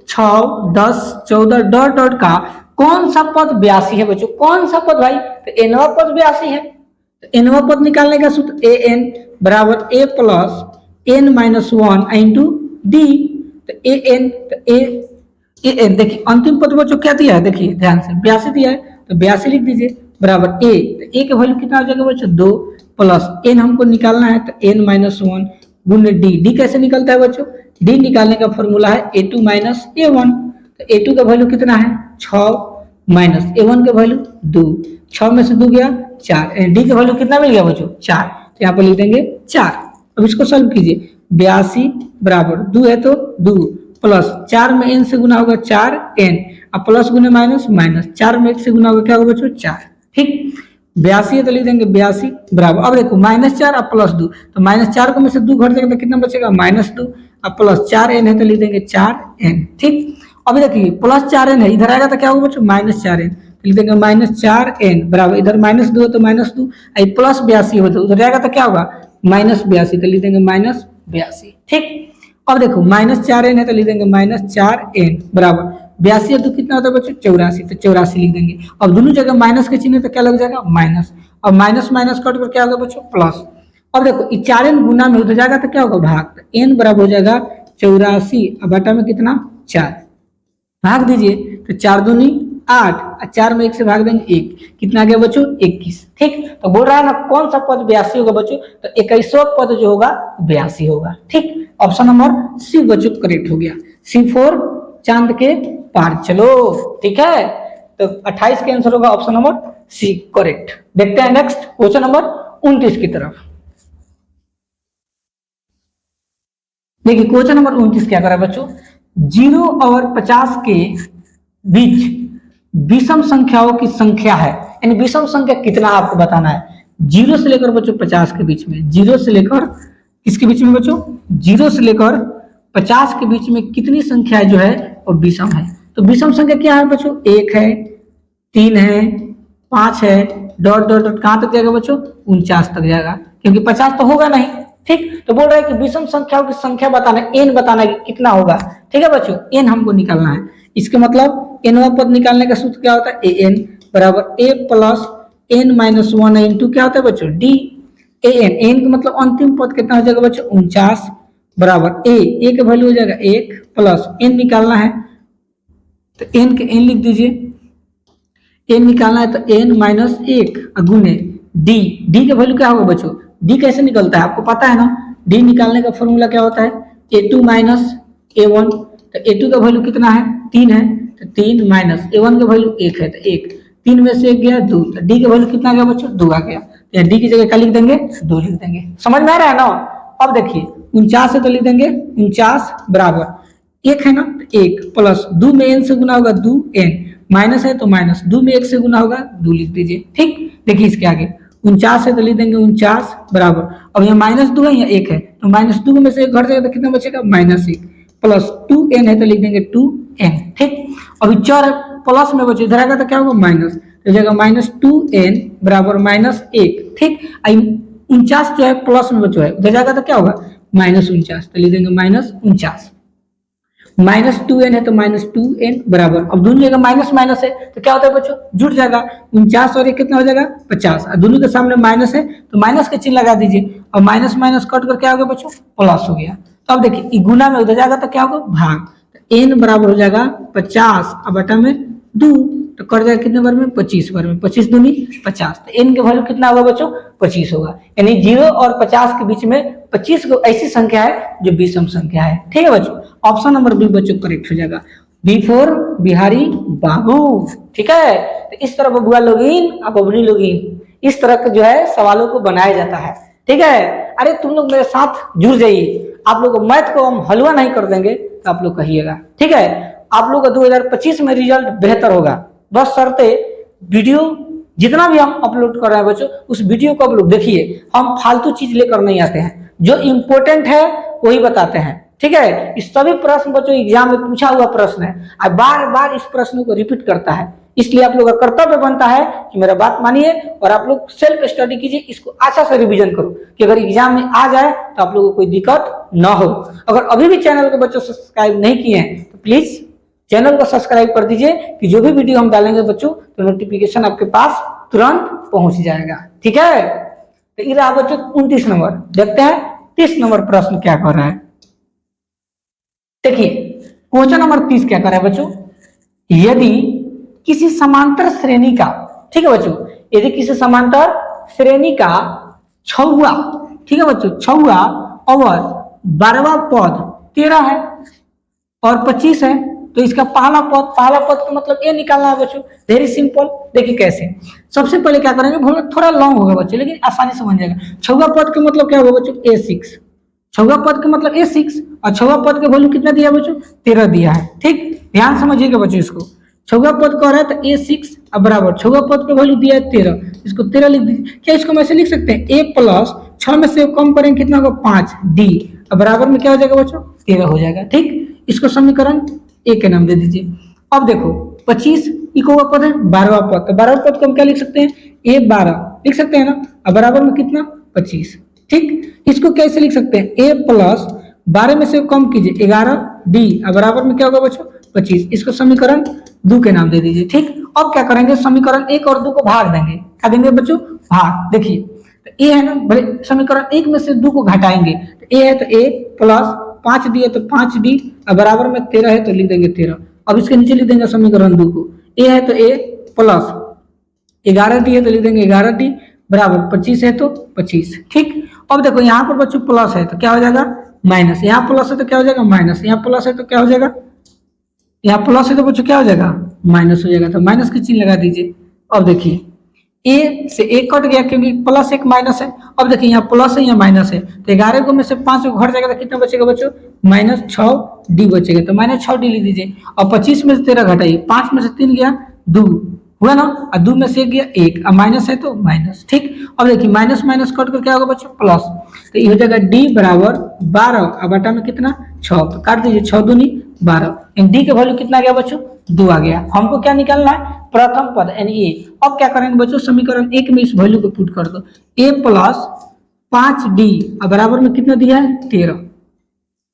6 10 14 डॉट डॉट का कौन सा पद 82 है बच्चों, कौन सा पद भाई, तो एनवा पद 82 है, तो एनवा पद निकालने का सूत्र an बराबर a plus n minus 1 into d, तो an तो an देखिए अंतिम पद बच्चों क्या दिया है, देखिए ध्यान से 82 दिया है, तो 82 लिख दीजिए बराबर a, तो a का वैल्यू कितना हो जाएगा बच्चों 2 प्लस n हमको निकालना है, तो n माइनस 1 गुने डी कैसे निकलता है बच्चों, डी निकालने का फॉर्मूला है a2 माइनस a1, तो a2 का वैल्यू कितना है 6 माइनस a1 का वैल्यू 2, 6 में से 2 गया 4, डी का वैल्यू कितना मिल गया बच्चों 4, तो यहाँ पर लिख देंगे 4। अब इसको सॉल्व कीजिए, 82 बराबर 2 है तो 2 प्लस 4 में n से गुना होगा 4n, अब प्लस गुने माइनस माइनस, 4 में 1 से गुना होगा क्या होगा बच्चों 4। ठीक, 82 है तो लिख देंगे 82 बराबर, अब देखो -4 अब +2, तो -4 को में से 2 घट जाएगा तो कितना बचेगा -2, अब प्लस 4n है तो लिख देंगे 4n। ठीक, अभी देखिए प्लस 4n है, इधर आएगा तो क्या होगा बच्चों -4n, तो लिख देंगे -4n बराबर, इधर -2 है तो -2, प्लस 82 हो तो उधर आएगा तो क्या होगा -82, तो लिख देंगे -82। ठीक, अब देखो -4n है तो लिख देंगे -4n बराबर 82 तो कितना होता है बच्चों 84, तो 84 लिख देंगे। अब दोनों जगह माइनस के चिन्ह तो क्या लग जाएगा माइनस, अब माइनस माइनस कट कर क्या होगा बच्चों प्लस। अब देखो 4n गुना में उधर जाएगा तो क्या होगा भाग, तो n बराबर हो जाएगा 84, अब बटा में कितना 4, भाग दीजिए तो 4 दूनी 8, 4 में 1 से भाग देंगे 1, कितना आ गया बच्चों 21। ठीक, तो बोल रहा है ना कौन सा पद 82 होगा बच्चों, तो 21वां पद जो होगा 82 होगा। ठीक, ऑप्शन नंबर सी बच्चों करेक्ट हो गया, C4 चांद के पार चलो। ठीक है, तो 28 का आंसर होगा ऑप्शन नंबर सी करेक्ट। देखते हैं नेक्स्ट क्वेश्चन नंबर 29 की तरफ। देखिए क्वेश्चन नंबर 29 क्या कर रहा है बच्चों, 0 और 50 के बीच विषम संख्याओं की संख्या है, यानी विषम संख्या कितना आपको बताना है। 0 से लेकर बच्चों 50 के बीच में, 0 से लेकर किसके बीच में बच्चों 0 से लेकर 50 के बीच में कितनी संख्या जो है और विषम है। तो विषम संख्या क्या है बच्चों, 1 है, 3 है, 5 है, डॉट डॉट डॉट कहां तक जाएगा बच्चों 49 तक जाएगा, क्योंकि 50 तो होगा नहीं। ठीक, तो बोल रहा है कि विषम संख्याओं की संख्या बताना है, n बताना है कि कितना होगा। ठीक है बच्चों, n हमको निकालना है, इसके मतलब nवां पद निकालने का सूत्र क्या होता है, an बराबर a plus n minus 1 into क्या होता है बच्चों d an का मतलब अंतिम पद कितना हो जाएगा बच्चों 49 बराबर a का वैल्यू हो जाएगा 1 प्लस n निकालना है तो n के n लिख दीजिए, n निकालना है तो n माइनस 1 गुने d का वैल्यू क्या होगा बच्चों, d कैसे निकलता है आपको पता है ना, d निकालने का फॉर्मूला क्या होता है a2 माइनस a1, तो a2 का वैल्यू कितना है 3 है, तो 3 माइनस a1 का वैल्यू 1 है तो 1, 3 में से 1 गया 2, तो d का वैल्यू कितना आ गया बच्चों 2 आ गया, तो d की जगह क्या लिख देंगे 2 लिख देंगे। समझ में आ रहा है ना। अब देखिए 49 है तो लिख देंगे 49 बराबर 1 है ना, 1 प्लस 2 में n से गुना होगा 2n, माइनस है तो माइनस 2 में 1 से गुना होगा 2 लिख दीजिए। ठीक, देखिए इसके आगे 49 है तो लिख देंगे 49 बराबर, अब यहाँ -2 है या 1 है तो -2 में से 1 घट जाएगा तो कितना बचेगा -1 प्लस 2n है तो लिख देंगे 2n। ठीक, अभी 4 प्लस में बचे, इधर आएगा तो क्या होगा माइनस, तो जाएगा -2n बराबर -1। ठीक, 49 जो है प्लस में बचा है, उधर जाएगा तो क्या होगा -49, तो लिख देंगे -49, -2n है तो -2n बराबर, अब दोनों जगह माइनस माइनस है तो क्या होता है बच्चों जुड़ जाएगा, 49 और 1 कितना हो जाएगा 50, दोनों के सामने माइनस है तो माइनस के चिन्ह लगा दीजिए, और माइनस माइनस कट कर क्या हो गया बच्चों प्लस हो गया। तो अब देखिए गुना में उधर जाएगा तो क्या होगा भाग, तो n बराबर हो जाएगा 50 अब बटा में 2, तो कट जाएगा कितने बार में 25 बार में, 25 दूनी 50, तो n के वैल्यू कितना होगा बच्चों 25 होगा, यानी 0 और 50 के बीच में 25 को ऐसी संख्या है जो विषम संख्या है। ठीक है बच्चों, ऑप्शन नंबर बी बच्चों करेक्ट हो जाएगा, B4 बिहारी बाबू। ठीक है, तो इस तरह बबुआ लोगिन और बबली लोगिन इस तरह के जो है सवालों को बनाया जाता है। ठीक है, अरे तुम लोग मेरे साथ जुड़ जाइए, आप लोग मैथ को हम हलवा नहीं कर देंगे तो आप लोग कहिएगा। ठीक है, आप लोग का 2025 में रिजल्ट बेहतर होगा, बस शर्ते वीडियो जितना भी हम अपलोड कर रहे हैं बच्चों उस वीडियो को आप लोग देखिए, हम फालतू चीज लेकर नहीं आते हैं, जो इम्पोर्टेंट है वही बताते हैं। ठीक है, इस सभी प्रश्न बच्चों एग्जाम में पूछा हुआ प्रश्न है, और बार बार इस प्रश्न को रिपीट करता है, इसलिए आप लोग का कर्तव्य बनता है कि मेरा बात मानिए और आप लोग सेल्फ स्टडी कीजिए, इसको अच्छा से रिवीजन करो कि अगर एग्जाम में आ जाए तो आप लोगों को कोई दिक्कत ना हो। अगर अभी भी चैनल को बच्चों सब्सक्राइब नहीं किए हैं तो प्लीज चैनल को सब्सक्राइब कर दीजिए कि जो भी वीडियो हम डालेंगे बच्चों तो नोटिफिकेशन आपके पास तुरंत पहुंच जाएगा। ठीक है, तो ये रहा बच्चों 29 नंबर। देखते हैं 30 नंबर प्रश्न क्या कर रहा है। देखिए क्वेश्चन नंबर 30 क्या कर रहा है बच्चों, यदि किसी समांतर श्रेणी का, ठीक है बच्चों, यदि किसी समांतर श्रेणी का छौवा, ठीक है बच्चों, छौवा और 12वां पद 13 है और 25 है तो इसका पहला पद का मतलब ए निकालना है बच्चों। वेरी सिंपल, देखिए कैसे। सबसे पहले क्या करेंगे, थोड़ा लॉन्ग होगा बच्चों लेकिन आसानी से बन जाएगा। छौवा पद का मतलब क्या होगा बच्चों, A6। छौवा पद का मतलब A6 और छौवा पद का वैल्यू कितना दिया बच्चों, 13 दिया है। ठीक, ध्यान समझिएगा बच्चों इसको। छौवा पद का रहा है तो A6 अब बराबर छौवा पद का वैल्यू दिया है 13, इसको 13 लिख दीजिए। क्या इसको हम ऐसे लिख सकते हैं, A प्लस 6 में से कम करेंगे कितना होगा 5 D, अब बराबर में क्या हो जाएगा बच्चों 13 हो जाएगा। ठीक, इसको समीकरण ए के नाम दे दीजिए। अब देखो 25 इको पद है, 12वां पद, तो 12वां पद को हम क्या लिख सकते हैं, A12 लिख सकते हैं ना, अब बराबर में कितना 25। ठीक, इसको कैसे लिख सकते हैं, A प्लस 12 में से कम कीजिए 11 D, अब बराबर में क्या होगा बच्चों 25। इसको समीकरण 2 के नाम दे दीजिए। ठीक, अब क्या करेंगे, समीकरण 1 और 2 को भाग देंगे। क्या देंगे बच्चों, भाग। देखिए तो ए है ना, भले समीकरण 1 में से 2 को घटाएंगे, तो ए है तो ए प्लस 5 डी है तो 5 डी, अब बराबर में 13 है तो लिख देंगे 13। अब इसके नीचे लिख देंगे समीकरण 2 को, ए है तो ए प्लस 11 डी है तो लिख देंगे 11 डी, बराबर 25 है तो 25। ठीक, अब देखो यहाँ पर बच्चों प्लस है तो क्या हो जाएगा माइनस, यहाँ प्लस है तो क्या हो जाएगा माइनस, यहाँ प्लस है तो क्या हो जाएगा, यहाँ प्लस है तो बच्चों क्या हो जाएगा माइनस हो जाएगा, तो माइनस की चिन्ह लगा दीजिए। अब देखिए ए से एक कट गया क्योंकि प्लस एक माइनस है। अब देखिए यहाँ प्लस है यहाँ माइनस है, तो 11 को में से 5 को घट जाएगा तो कितना बचेगा बच्चों -6 डी बचेगा, तो -6 डी लिख दीजिए। और 25 में से 13 घटाइए, 5 में से 3 गया 2 हुआ ना, और 2 में से 1 गया 1, अब माइनस है तो माइनस। ठीक, अब देखिए माइनस माइनस कट कर क्या होगा बच्चों प्लस, तो ये हो जाएगा डी बराबर 12, अब बटा में कितना 6, तो काट दीजिए 6 दूनी 12, डी के वैल्यू कितना गया बच्चों 2 आ गया। हमको क्या निकालना है, प्रथम पद यानी ए। अब क्या करेंगे बच्चों, समीकरण 1 में इस वैल्यू को पुट कर दो, ए प्लस 5d अब बराबर में कितना दिया है 13,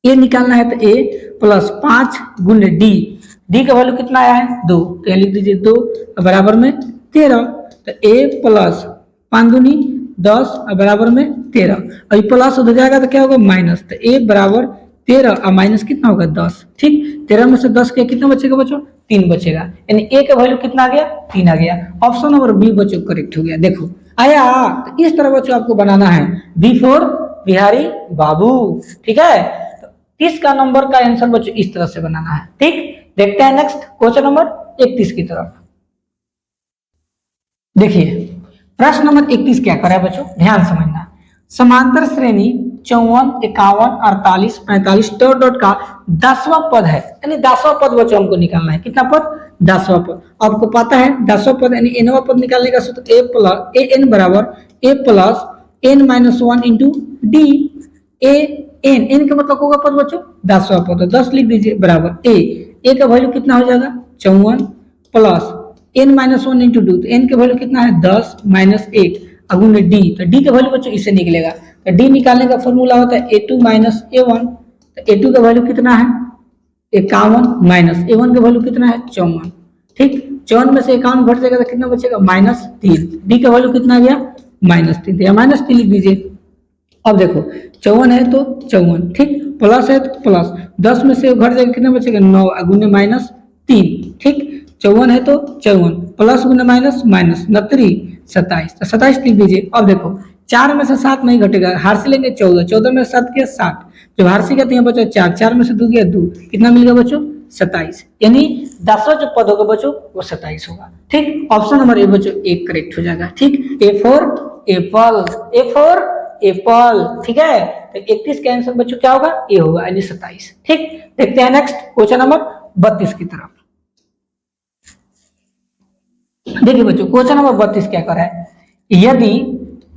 ए निकालना है तो ए प्लस 5 गुने डी, डी का वैल्यू कितना आया है 2, तो ये लिख दीजिए 2 बराबर में 13, तो ए प्लस 5 दूनी 10 बराबर में 13, और प्लस हो जाएगा तो क्या होगा माइनस, तो ए बराबर 13 और माइनस कितना होगा 10। ठीक, 13 में से 10 के कितना बचेगा बच्चों 3 बचेगा, यानी ए का वैल्यू कितना आ गया 3 आ गया। ऑप्शन नंबर बी बच्चों करेक्ट हो गया। देखो आया, तो इस तरह बच्चों आपको बनाना है, बी फॉर बिहारी बाबू। ठीक है, तो 30 का नंबर का आंसर बच्चों इस तरह से बनाना है। ठीक, देखते हैं नेक्स्ट क्वेश्चन नंबर 31 की तरफ। देखिए प्रश्न नंबर 31 क्या करा है बच्चों, ध्यान समझना। समांतर श्रेणी 54, 51, 48, 45 डॉट डॉट का 10वां पद है, यानी 10वां पद बच्चों हमको निकालना है। कितना पद 10वां पद। आपको पता है 10वां पद यानी nवां पद निकालने का सूत्र ए प्लस ए एन बराबर a plus n minus 1 into d, a n, n का मतलब होगा पद बच्चों 10वां पद, 10 लिख दीजिए बराबर ए का वैल्यू कितना हो जाएगा 54 plus n minus 1 into two, तो एन का वैल्यू कितना है 10 माइनस 1 अगुने डी, तो डी का वैल्यू बच्चों इससे निकलेगा, तो डी निकालने का फॉर्मूला होता है a2 माइनस a1, तो a2 का वैल्यू कितना है 51 माइनस a1 का वैल्यू कितना है 54। ठीक, 54 में से 51 घट जाएगा तो कितना बचेगा -3, डी का वैल्यू कितना आ गया -3, तो -3 लिख दीजिए। अब देखो 54 है तो 54, ठीक, प्लस है तो प्लस, 10 में से घट जाएगा कितना बचेगा 9 गुने -3। ठीक, 54 है तो 54 प्लस गुने माइनस माइनस 27, तो 27 लिख दीजिए। अब देखो 4 में से 7 नहीं घटेगा, हारसी लेंगे 14, 14 में 7 के 60, जब हारसी का तो यहाँ बचा 4, 4 में से 2 गया 2, कितना मिल गया बच्चों 27, यानी 10वां जो पद होगा बच्चों वो 27 होगा। ठीक, ऑप्शन नंबर ए बच्चों एक करेक्ट हो जाएगा। ठीक, A for Apple, A for Apple. ठीक है, तो 31 का आंसर बच्चों क्या होगा ए होगा यानी 27। ठीक, देखते हैं नेक्स्ट क्वेश्चन नंबर 32 की तरफ। देखिए बच्चों क्वेश्चन नंबर 32 क्या कर रहा है, यदि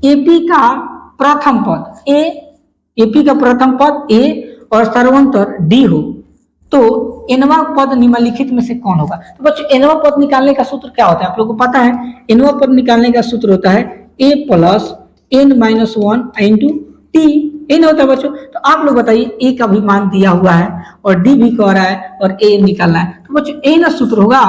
एपी का प्रथम पद ए, एपी का प्रथम पद ए और सर्वंतर डी हो तो एनवा पद निम्नलिखित में से कौन होगा। तो बच्चों एनवा पद निकालने का सूत्र क्या होता है आप लोगों को पता है, एनवा पद निकालने का सूत्र होता है a plus n minus 1 into t, ये नहीं होता है बच्चों। तो आप लोग बताइए ए का भी मान दिया हुआ है और डी भी कह रहा है और ए निकालना है, तो बच्चों ए ना सूत्र होगा,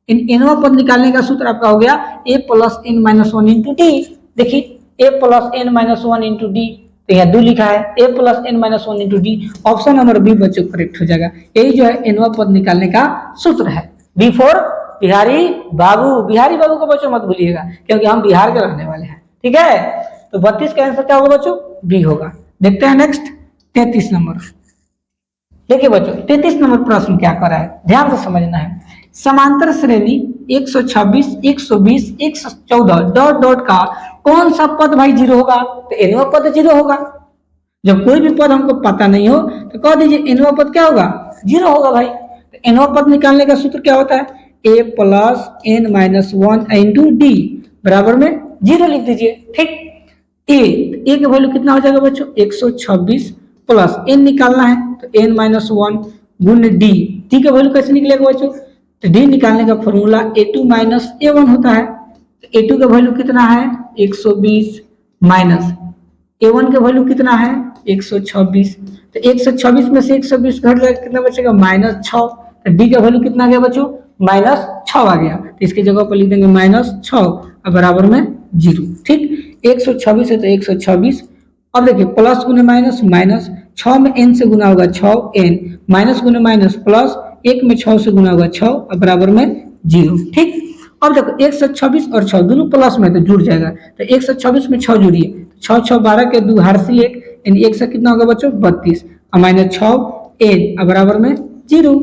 एनवा पद निकालने का सूत्र आपका हो गया a plus n minus 1 into t. देखिए a plus n minus 1 into d, तो यहाँ 2 लिखा है, a plus n minus 1 into d, option number B बच्चों करेक्ट हो जाएगा। यही जो है एनवा पद निकालने का सूत्र है। बी फॉर बिहारी बाबू, बिहारी बाबू को बच्चों मत भूलिएगा क्योंकि हम बिहार के रहने वाले हैं। ठीक है, तो 32 का आंसर क्या होगा बच्चों बी होगा। देखते हैं नेक्स्ट 33 नंबर। देखिए बच्चों 33 नंबर प्रश्न क्या कर रहा है, ध्यान से समझना है। समांतर श्रेणी 126, 120, 114 डॉट डॉट का कौन सा पद भाई जीरो होगा? तो एनवा पद जीरो होगा। जब कोई भी पद हमको पता नहीं हो तो कह दीजिए एनवा पद क्या होगा? जीरो होगा भाई। तो एनवा पद निकालने का सूत्र क्या होता है? A plus n minus one into d बराबर में जीरो लिख दीजिए। ठीक, ए का वैल्यू कितना हो जाएगा बच्चों? 126 प्लस एन निकालना है तो एन माइनस वन गुण डी का वैल्यू कैसे निकलेगा बच्चों? तो डी निकालने का फॉर्मूला ए2 माइनस ए1 होता है। तो ए2 का वैल्यू कितना है? 120 माइनस ए1 का वैल्यू कितना है? 126। तो 126 में से 120 घट जाएगा, कितना बचेगा? -6। तो डी का वैल्यू कितना आ गया बच्चों? -6 आ गया। तो इसकी जगह पर लिख देंगे -6 और बराबर में 0। ठीक, 126 है तो 126। अब देखिए प्लस गुने माइनस, माइनस 6 में n से गुना होगा 6n, माइनस गुने माइनस प्लस 1 में 6 से गुना होगा 6 और बराबर में 0। ठीक, अब देखो 126 और 6 दोनों प्लस में तो जुड़ जाएगा। तो 126 में 6 जुड़िए, 6 6 12 के 2 हार्सिल 1, यानी 1 से कितना होगा बच्चों? 32 और माइनस 6n और बराबर में 0।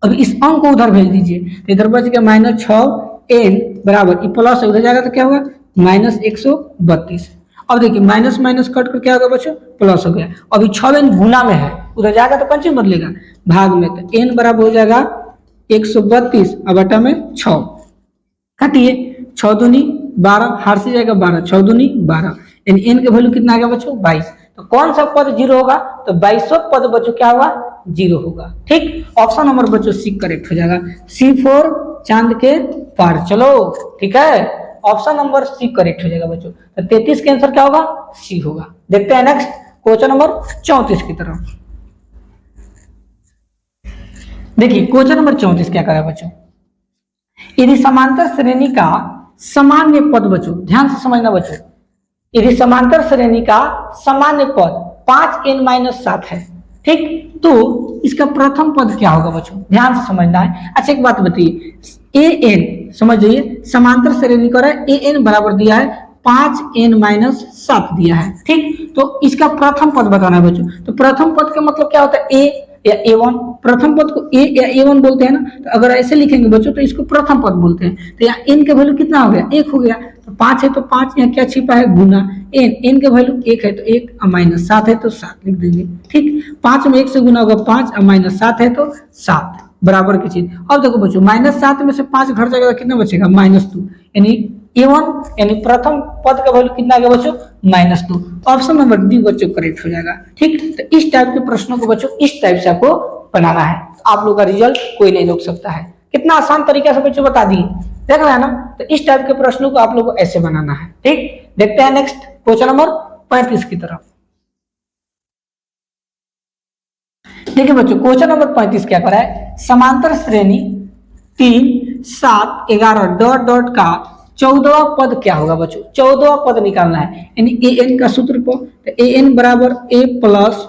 अब इस अंक को उधर भेज दीजिए तो इधर बच गया -6n बराबर, प्लस उधर जाएगा तो क्या होगा? -132। अब देखिए माइनस माइनस कट कर क्या होगा बच्चों? प्लस हो गया। अभी 6n गुना में है, उधर जाएगा तो कौन चीज बदलेगा? भाग में। तो n बराबर हो जाएगा 132 और बटा में 6। काटिए, 6 दूनी 12, हार से जाएगा 12, 6 दूनी 12, यानी n का वैल्यू कितना आ गया बच्चों? 22। तो कौन सा पद जीरो होगा? तो 22वां पद बच्चों क्या होगा? जीरो होगा। ठीक, ऑप्शन नंबर बच्चों सी करेक्ट हो जाएगा। C4 चांद के पार। चलो ठीक है, ऑप्शन नंबर सी करेक्ट हो जाएगा बच्चों। तो 33 का आंसर क्या होगा? सी होगा। देखते हैं नेक्स्ट क्वेश्चन नंबर 34 की तरफ। देखिए क्वेश्चन नंबर 34 क्या करा बच्चों? यदि समांतर श्रेणी का सामान्य पद, बच्चों ध्यान से समझना बच्चों, यदि समांतर श्रेणी का सामान्य पद 5n-7 है, ठीक, तो इसका प्रथम पद क्या होगा बच्चों? ध्यान से समझना है। अच्छा एक बात बताइए, an समझ जाइए, समांतर श्रेणी का an बराबर दिया है 5n-7 दिया है। ठीक, तो इसका प्रथम पद बताना है बच्चों। तो प्रथम पद का मतलब क्या होता है? a या a1। प्रथम पद को a या a1 बोलते हैं ना। तो अगर ऐसे लिखेंगे बच्चों तो इसको प्रथम पद बोलते हैं। तो यहाँ n का वैल्यू कितना हो गया? 1 हो गया। तो 5 है तो 5, यहाँ क्या छिपा है? गुना n का वैल्यू 1 है तो 1 और माइनस 7 है तो 7 लिख देंगे। ठीक, 5 में 1 से गुना होगा 5 और माइनस 7 है तो 7 बराबर की चीज। अब देखो बच्चों -7 में से 5 घट जाएगा, कितना बचेगा? -2, यानी a1 यानी प्रथम पद का वैल्यू कितना आ गया बच्चों? -2। ऑप्शन नंबर डी बच्चों करेक्ट हो जाएगा। ठीक, तो इस टाइप के प्रश्नों को बच्चों इस टाइप से आपको बनाना है, आप लोग का रिजल्ट कोई नहीं रोक सकता है। कितना आसान तरीके से बच्चों बता दिए, देख रहे हैं ना। तो इस टाइप के प्रश्नों को आप लोग को ऐसे बनाना है। ठीक, देखते हैं नेक्स्ट क्वेश्चन नंबर 35 की तरफ। देखिए बच्चों क्वेश्चन नंबर 35 क्या कर रहा है? समांतर श्रेणी 3, 7, 11 डॉट डॉट का 14वां पद क्या होगा बच्चों? 14वां पद निकालना है, यानी an का सूत्र को। तो an बराबर a प्लस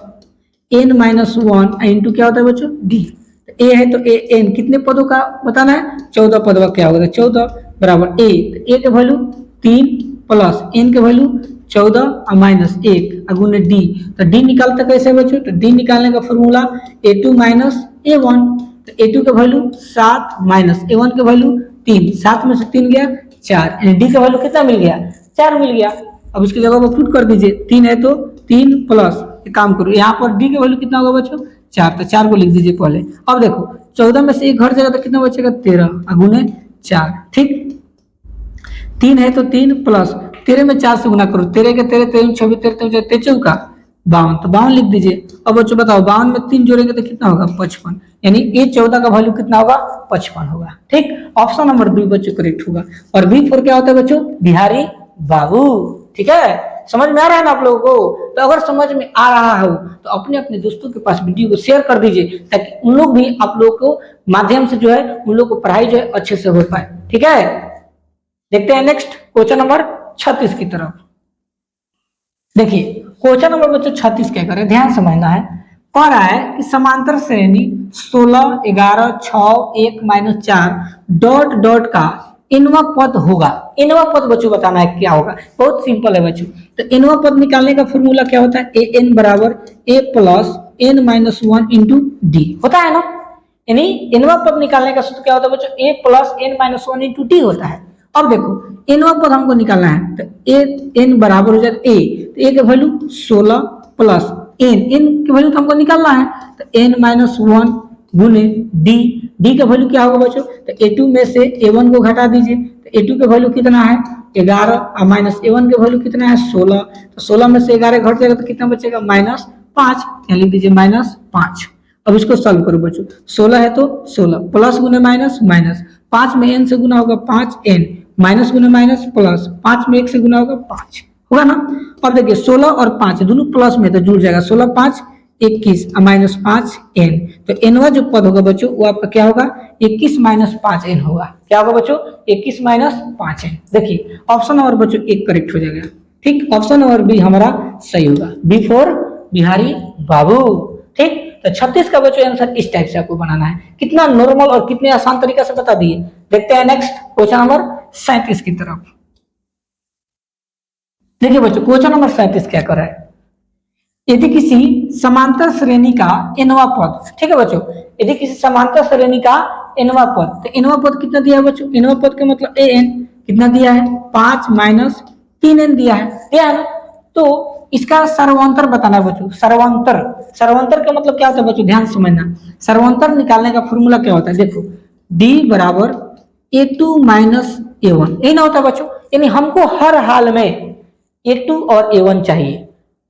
n-1 इंटू क्या होता है बच्चों? d। तो a है तो an कितने पदों का बताना है? 14 पद का क्या होगा? 14 बराबर a। तो a का वैल्यू 3 प्लस n का वैल्यू 14 और माइनस 1 अगुने d। तो d निकालते कैसे बच्चों? तो d निकालने का फॉर्मूला a2 माइनस a1। तो a2 का वैल्यू 7 माइनस a1 का वैल्यू 3, 7 में से 3 गया 4, यानी d का वैल्यू कितना मिल गया? 4 मिल गया। अब इसकी जगह पर पुट कर दीजिए, 3 है तो 3 प्लस, एक काम करो यहाँ पर d का वैल्यू कितना होगा बच्चों? 4, तो 4 को लिख दीजिए पहले। अब देखो 14 में से 1 घट जाएगा तो कितना बचेगा? 13 अगुने 4। ठीक, 3 है तो 3 प्लस 13 में 4 से गुना करो, 13 के 13, 13 26, 13 13 का 52, तो 52 लिख दीजिए। अब बच्चों बताओ 52 में 3 जोड़ेंगे तो कितना होगा? 55, यानी ए 14 का वैल्यू कितना होगा? 55 होगा। ठीक, ऑप्शन नंबर बी बच्चों करेक्ट होगा। और बी फॉर क्या होता है बच्चों? बिहारी बाबू। ठीक है, समझ में आ रहा है ना आप लोगों को? तो अगर समझ में आ रहा हो तो अपने अपने दोस्तों के पास वीडियो को शेयर कर दीजिए, ताकि उन लोग भी आप लोगों को माध्यम से जो है उन लोग को पढ़ाई जो है अच्छे से हो पाए। ठीक है, देखते हैं नेक्स्ट क्वेश्चन नंबर 36 की तरफ। देखिए क्वेश्चन नंबर बच्चों 36 क्या करे, ध्यान समझना है। कह रहा है कि समांतर श्रेणी 16, 11, 6, 1 माइनस 4 डॉट डॉट का इनवा पद होगा। इनवा पद बच्चों बताना है क्या होगा, बहुत सिंपल है बच्चों। तो इनवा पद निकालने का फॉर्मूला क्या होता है? ए एन बराबर a plus n minus one into d होता है ना। यानी nवा पद निकालने का सूत्र क्या होता है बच्चों, a plus n minus one into d होता है। अब देखो nवा पद हमको निकालना है तो a n बराबर हो जाएगा a, तो a का वैल्यू 16 प्लस n की वैल्यू तो हमको निकालना है तो n माइनस वन गुने डी का वैल्यू क्या होगा बच्चों, तो a2 में से a1 को घटा दीजिए तो a2 का वैल्यू कितना है 11 और माइनस a1 का वैल्यू कितना है 16, तो 16 में से 11 घट जाएगा तो कितना बचेगा -5, यहाँ लिख दीजिए -5। अब इसको सॉल्व करो बच्चों, 16 है तो 16 प्लस गुने माइनस माइनस, 5 में n से गुना होगा 5n, माइनस गुने माइनस प्लस, 5 में 1 से गुना होगा 5 होगा ना। अब देखिए 16 और 5 दोनों प्लस में तो जुड़ जाएगा, 16 5 21 माइनस 5n, तो nवा जो पद होगा बच्चों वो आपका क्या होगा 21 माइनस 5n होगा। क्या होगा बच्चों 21 माइनस 5n। देखिए ऑप्शन नंबर बच्चों एक करेक्ट हो जाएगा, ठीक। ऑप्शन नंबर बी हमारा सही होगा, बी फॉर बिहारी बाबू, ठीक। तो 36 का बच्चों आंसर इस टाइप से आपको बनाना है। कितना नॉर्मल और कितने आसान तरीके से बता दिए। देखते हैं नेक्स्ट क्वेश्चन नंबर 37 की तरफ। देखिए बच्चों क्वेश्चन नंबर 37 क्या कर रहा है, यदि किसी समांतर श्रेणी का nवा पद, ठीक है बच्चों, यदि किसी समांतर श्रेणी का nवा पद, तो nवा पद कितना दिया है बच्चों, nवा पद का मतलब an कितना दिया है 5 माइनस 3n दिया है ना। तो इसका सर्वांतर बताना है बच्चों, सर्वांतर का मतलब क्या होता है बच्चों, ध्यान समझना। सर्वांतर निकालने का फॉर्मूला क्या होता है, देखो d बराबर a2 माइनस a1, यही ना होता है बच्चों। यानी हमको हर हाल में a2 और a1 चाहिए।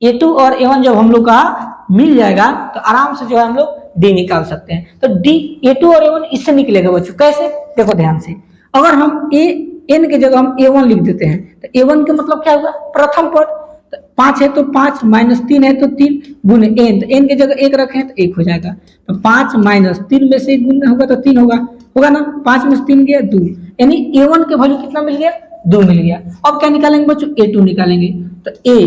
a2 और a1 जब हम लोग का मिल जाएगा तो आराम से जो है हम लोग d निकाल सकते हैं। तो d a2 और a1 इससे निकलेगा बच्चों, कैसे, देखो ध्यान से। अगर हम n के जगह हम a1 लिख देते हैं तो a1 का मतलब क्या होगा प्रथम पद, 5 है तो 5 माइनस 3 है तो 3 गुने n, तो n की जगह 1 रखें तो 1 हो जाएगा। तो 5 माइनस 3 में से 1 गुना होगा तो 3 होगा ना। 5 में से 3 गया 2, यानी a1 के वैल्यू कितना मिल गया 2 मिल गया। अब क्या निकालेंगे बच्चों a2 निकालेंगे, तो a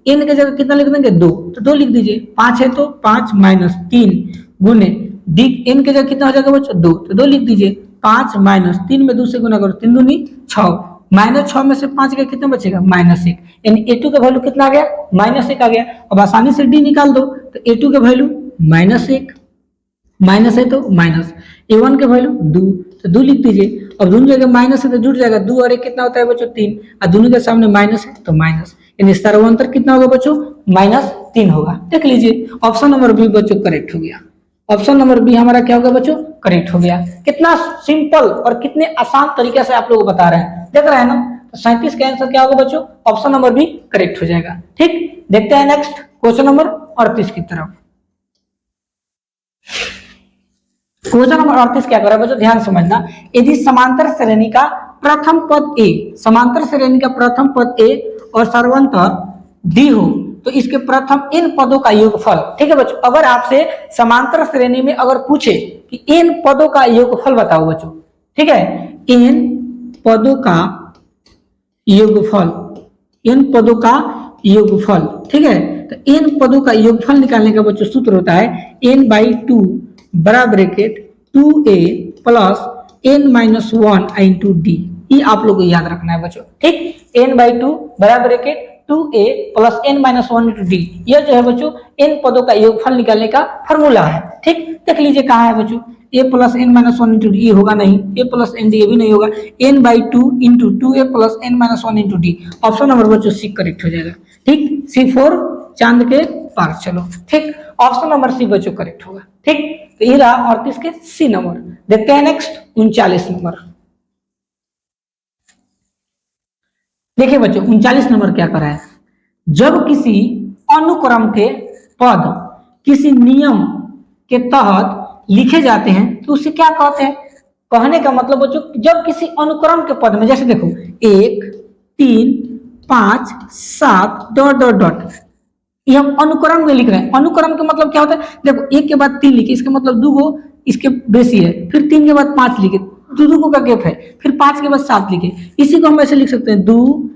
n की जगह कितना लिख देंगे 2, तो 2 लिख दीजिए। 5 है तो 5 माइनस 3 गुने d n की जगह कितना हो जाएगा बच्चों 2, तो 2 लिख दीजिए। 5 माइनस 3 में 2 से गुना करो, 3 दूनी 6, माइनस 6 में से 5 गया कितना बचेगा -1, यानी a2 का वैल्यू कितना आ गया -1 आ गया। अब आसानी से d निकाल दो, तो a2 का वैल्यू -1, माइनस है तो माइनस, a1 के वैल्यू 2, तो 2 लिख दीजिए। अब दोनों जगह माइनस है तो जुड़ जाएगा, 2 और 1 कितना होता है बच्चों 3, और दोनों के सामने माइनस है तो माइनस, यानी सर्वांतर कितना होगा बच्चों -3 होगा। देख लीजिए ऑप्शन नंबर बी बच्चों करेक्ट हो गया। ऑप्शन नंबर बी हमारा क्या होगा बच्चों करेक्ट हो गया। कितना सिंपल और कितने आसान तरीके से आप लोग बता रहे हैं, देख रहे हैं ना। तो 37 का आंसर क्या होगा बच्चों, ऑप्शन नंबर बी करेक्ट हो जाएगा, ठीक। देखते हैं नेक्स्ट क्वेश्चन नंबर 38 की तरफ। क्वेश्चन नंबर 38 क्या कर रहा है बच्चों, ध्यान समझना। यदि समांतर श्रेणी का प्रथम पद a, समांतर श्रेणी का प्रथम पद a और सर्वांतर d हो तो इसके प्रथम इन पदों का योगफल, ठीक है बच्चों। अगर आपसे समांतर श्रेणी में अगर पूछे कि इन पदों का योगफल बताओ बच्चों, ठीक है, इन पदों का योगफल, इन पदों का योगफल, ठीक है। तो इन पदों का योगफल निकालने का बच्चों सूत्र होता है n/2 बड़ा bracket 2a plus n-1 into D. ये आप लोगों को याद रखना है बच्चों, ठीक। n/2 बड़ा bracket 2a plus n-1 into D, यह जो है बच्चों इन पदों का योगफल निकालने का फॉर्मूला है, ठीक। देख लीजिए कहाँ है बच्चों, a plus n-1 into D होगा नहीं, a प्लस n डी भी नहीं होगा, n/2 into 2a plus n-1 into d. Option number बच्चों सी करेक्ट हो जाएगा, ठीक। C4 चांद के पार चलो, ठीक। ऑप्शन नंबर सी बच्चों करेक्ट होगा, ठीक। तो ये रहा 38 के सी नंबर। देखते हैं नेक्स्ट 39 नंबर। देखिए बच्चों 39 नंबर क्या करा है, जब किसी अनुक्रम के पद किसी नियम के तहत लिखे जाते हैं तो उसे क्या कहते हैं। कहने का मतलब बच्चों जब किसी अनुक्रम के पद में, जैसे देखो 1 3 5 7 डॉट डॉट डॉट, ये हम अनुक्रम में लिख रहे हैं। अनुक्रम का मतलब क्या होता है, देखो 1 के बाद 3 लिखे, इसका मतलब 2 गो इसके बेसी है, फिर 3 के बाद 5 लिखे, 2 का गैप है, फिर 5 के बाद 7 लिखे। इसी को हम ऐसे लिख सकते हैं 2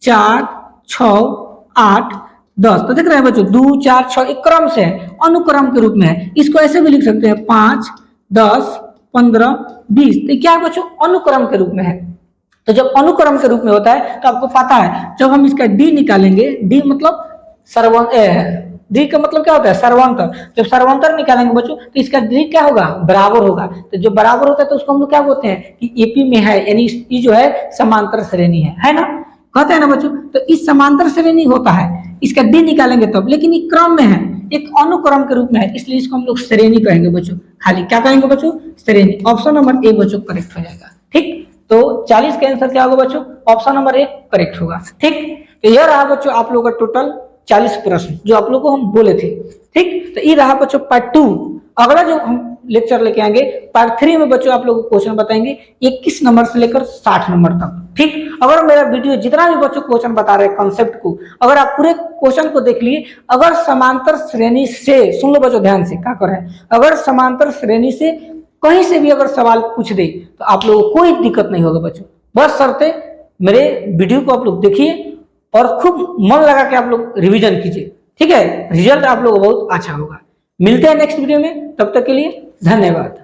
4 6 8 10। तो देख रहे हैं बच्चों 2 4 6 एक क्रम से है, अनुक्रम के रूप में है। इसको ऐसे भी लिख सकते हैं 5 10 15 20। तो क्या है बच्चों अनुक्रम के रूप में है। तो जब अनुक्रम के रूप में होता है तो आपको पता है जब हम इसका डी निकालेंगे, डी मतलब दीर्घ का मतलब क्या होता है? सर्वांतर। जब सर्वांतर निकालेंगे बच्चों तो इसका दीर्घ क्या होगा? बराबर होगा। तो जो बराबर होता है तो उसको हम लोग क्या बोलते हैं कि एपी में है, यानी ये जो है समांतर श्रेणी है ना, कहते हैं ना बच्चों। तो इस समांतर श्रेणी होता है, इसका डी निकालेंगे तब, लेकिन ये क्रम में है, एक अनुक्रम के रूप में है, इसलिए इसको हम लोग श्रेणी कहेंगे बच्चों। खाली क्या कहेंगे बच्चों? श्रेणी। ऑप्शन नंबर ए बच्चों करेक्ट हो जाएगा। ठीक, तो 40 का आंसर क्या होगा बच्चों? ऑप्शन नंबर ए करेक्ट होगा। ठीक, तो यह रहा बच्चों आप लोगों का टोटल 40 प्रश्न जो आप लोगों को हम बोले थे। ठीक, तो ये रहा बच्चों पार्ट 2। अगला जो हम लेक्चर लेके आएंगे पार्ट 3 में बच्चों आप लोगों को क्वेश्चन बताएंगे 21 नंबर से लेकर 60 नंबर तक। ठीक, अगर मेरा वीडियो जितना भी बच्चों क्वेश्चन बता रहे हैं कॉन्सेप्ट को, अगर आप पूरे क्वेश्चन को देख लिए, अगर समांतर श्रेणी से, सुन लो बच्चों ध्यान से क्या कर रहे हैं, अगर समांतर श्रेणी से कहीं से भी अगर सवाल पूछ दे तो आप लोगों को कोई दिक्कत नहीं होगा बच्चों। बस शर्ते मेरे वीडियो को आप लोग देखिए और खूब मन लगा के आप लोग रिवीजन कीजिए। ठीक है, रिजल्ट आप लोगों को बहुत अच्छा होगा। मिलते हैं नेक्स्ट वीडियो में, तब तक के लिए धन्यवाद।